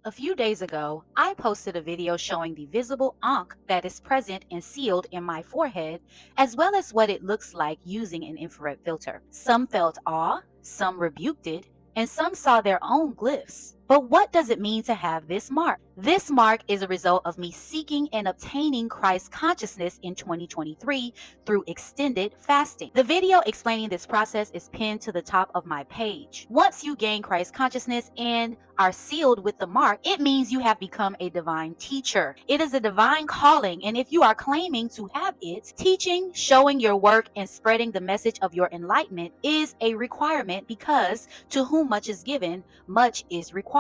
A few days ago, I posted a video showing the visible Ankh that is present and sealed in my forehead, as well as what it looks like using an infrared filter. Some felt awe, some rebuked it, and some saw their own glyphs. But what does it mean to have this mark? This mark is a result of me seeking and obtaining Christ consciousness in 2023 through extended fasting. The video explaining this process is pinned to the top of my page. Once you gain Christ consciousness and are sealed with the mark, it means you have become a divine teacher. It is a divine calling, and if you are claiming to have it, teaching, showing your work, and spreading the message of your enlightenment is a requirement, because to whom much is given, much is required.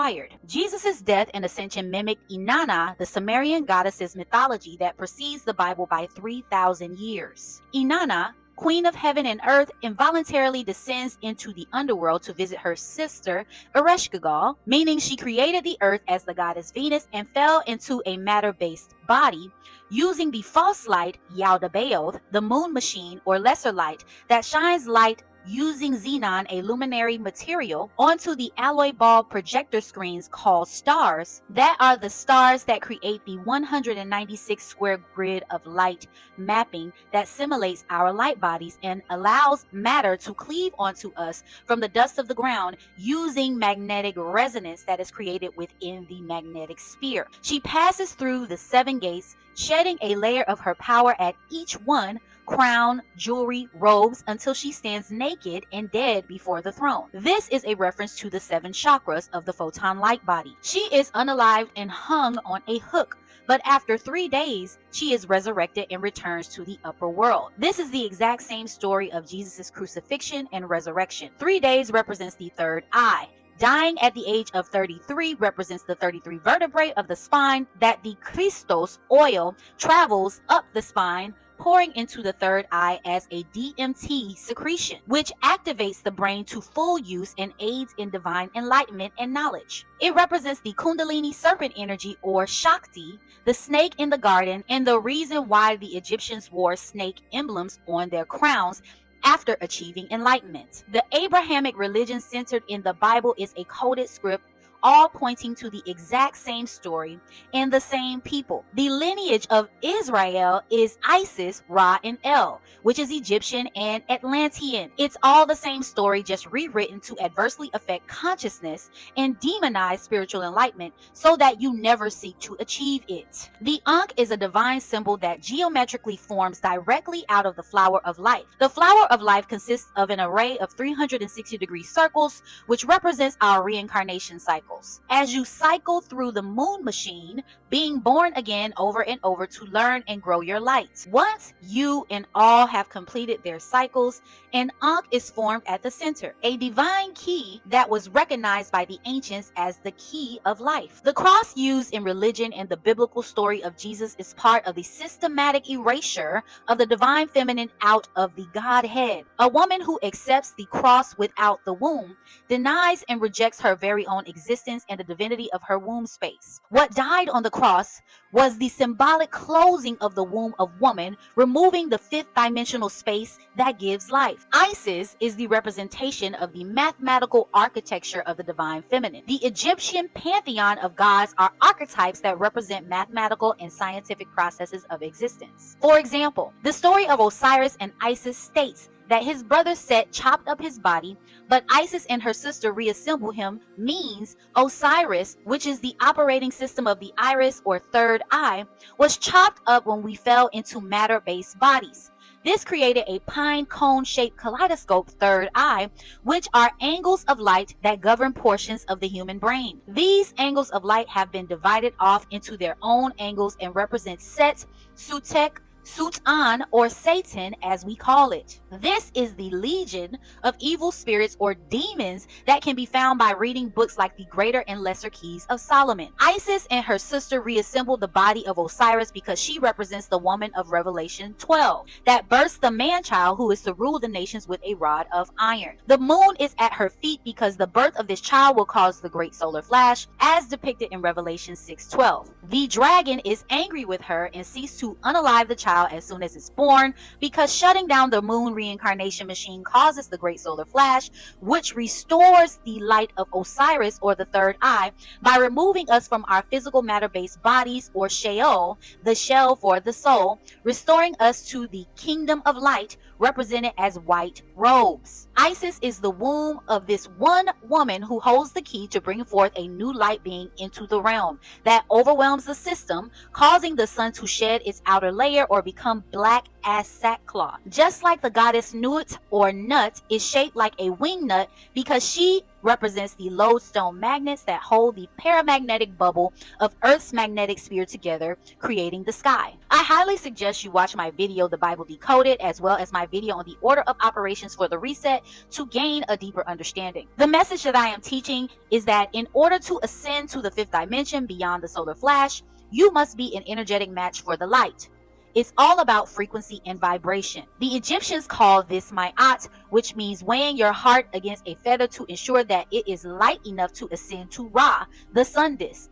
Jesus' death and ascension mimicked Inanna, the Sumerian goddess's mythology that precedes the Bible by 3,000 years. Inanna, Queen of Heaven and Earth, involuntarily descends into the underworld to visit her sister Ereshkigal, meaning she created the earth as the goddess Venus and fell into a matter-based body, using the false light Yaldabaoth, the moon machine or lesser light that shines light using xenon, a luminary material, onto the alloy bulb projector screens called stars. That are the stars that create the 196 square grid of light mapping that simulates our light bodies and allows matter to cleave onto us from the dust of the ground using magnetic resonance that is created within the magnetic sphere. She passes through the 7 gates, shedding a layer of her power at each one: crown, jewelry, robes, until she stands naked and dead before the throne. This is a reference to the 7 chakras of the photon light body. She is unalived and hung on a hook, but after 3 days, she is resurrected and returns to the upper world. This is the exact same story of Jesus' crucifixion and resurrection. 3 days represents the third eye. Dying at the age of 33 represents the 33 vertebrae of the spine that the Christos oil travels up the spine, pouring into the third eye as a DMT secretion, which activates the brain to full use and aids in divine enlightenment and knowledge. It represents the Kundalini serpent energy, or Shakti, the snake in the garden, and the reason why the Egyptians wore snake emblems on their crowns after achieving enlightenment. The Abrahamic religion centered in the Bible is a coded script, all pointing to the exact same story and the same people. The lineage of Israel is Isis, Ra, and El, which is Egyptian and Atlantean. It's all the same story, just rewritten to adversely affect consciousness and demonize spiritual enlightenment so that you never seek to achieve it. The Ankh is a divine symbol that geometrically forms directly out of the flower of life. The flower of life consists of an array of 360-degree circles, which represents our reincarnation cycle. As you cycle through the moon machine, being born again over and over to learn and grow your light. Once you and all have completed their cycles, an Ankh is formed at the center, a divine key that was recognized by the ancients as the key of life. The cross used in religion and the biblical story of Jesus is part of the systematic erasure of the divine feminine out of the Godhead. A woman who accepts the cross without the womb denies and rejects her very own existence and the divinity of her womb space. What died on the cross was the symbolic closing of the womb of woman, removing the 5th dimensional space that gives life. Isis is the representation of the mathematical architecture of the divine feminine. The Egyptian pantheon of gods are archetypes that represent mathematical and scientific processes of existence. For example, the story of Osiris and Isis states that his brother Set chopped up his body, but Isis and her sister reassemble him, means Osiris, which is the operating system of the iris or third eye, was chopped up when we fell into matter-based bodies. This created a pine cone-shaped kaleidoscope third eye, which are angles of light that govern portions of the human brain. These angles of light have been divided off into their own angles and represent Set, Sutek, Sutan, or Satan as we call it. This is the legion of evil spirits or demons that can be found by reading books like the Greater and Lesser Keys of Solomon. Isis and her sister reassembled the body of Osiris because she represents the woman of Revelation 12 that births the man-child who is to rule the nations with a rod of iron. The moon is at her feet because the birth of this child will cause the great solar flash as depicted in Revelation 6:12. The dragon is angry with her and seeks to unalive the child child as soon as it's born, because shutting down the moon reincarnation machine causes the great solar flash, which restores the light of Osiris, or the third eye, by removing us from our physical matter-based bodies, or Sheol, the shell for the soul, restoring us to the kingdom of light, represented as white robes. Isis is the womb of this one woman who holds the key to bring forth a new light being into the realm that overwhelms the system, causing the sun to shed its outer layer or become black as sackcloth. Just like the goddess Nut, or Nut, is shaped like a wing nut because she represents the lodestone magnets that hold the paramagnetic bubble of Earth's magnetic sphere together, creating the sky. I highly suggest you watch my video, The Bible Decoded, as well as my video on the order of operations for the reset to gain a deeper understanding. The message that I am teaching is that in order to ascend to the fifth dimension beyond the solar flash, you must be an energetic match for the light. It's all about frequency and vibration. The Egyptians called this ma'at, which means weighing your heart against a feather to ensure that it is light enough to ascend to Ra, the sun disk.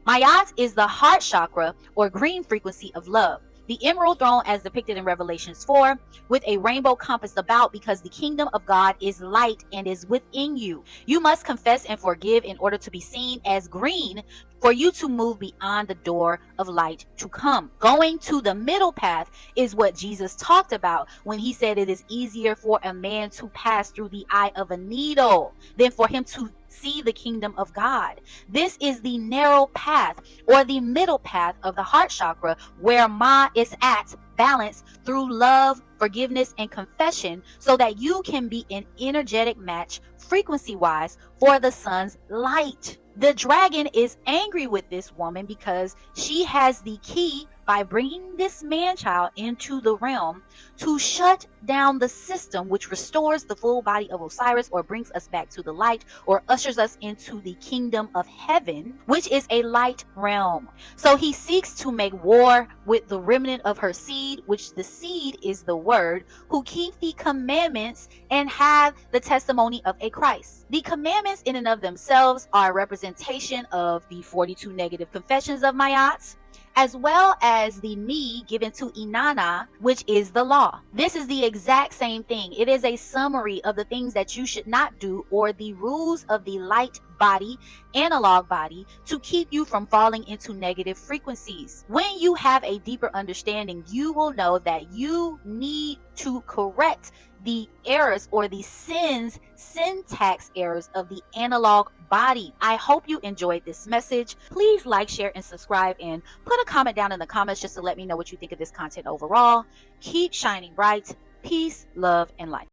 Ma'at is the heart chakra, or green frequency of love. The emerald throne, as depicted in Revelations 4, with a rainbow compassed about, because the kingdom of God is light and is within you. You must confess and forgive in order to be seen as green, for you to move beyond the door of light to come. Going to the middle path is what Jesus talked about when he said it is easier for a man to pass through the eye of a needle than for him to see the kingdom of God. This is the narrow path, or the middle path of the heart chakra, where Ma is at balance through love, forgiveness, and confession, so that you can be an energetic match frequency-wise for the sun's light. The dragon is angry with this woman because she has the key by bringing this man-child into the realm to shut down the system, which restores the full body of Osiris, or brings us back to the light, or ushers us into the kingdom of heaven, which is a light realm. So he seeks to make war with the remnant of her seed, which the seed is the word, who keep the commandments and have the testimony of a Christ. The commandments in and of themselves are a representation of the 42 negative confessions of Ma'at, as well as the me given to Inanna, which is the law. This is the exact same thing. It is a summary of the things that you should not do, or the rules of the light body, analog body, to keep you from falling into negative frequencies. When you have a deeper understanding, you will know that you need to correct the errors, or the syntax errors of the analog body. I hope you enjoyed this message. Please like, share, and subscribe, and put a comment down in the comments just to let me know what you think of this content overall. Keep shining bright. Peace, love, and light.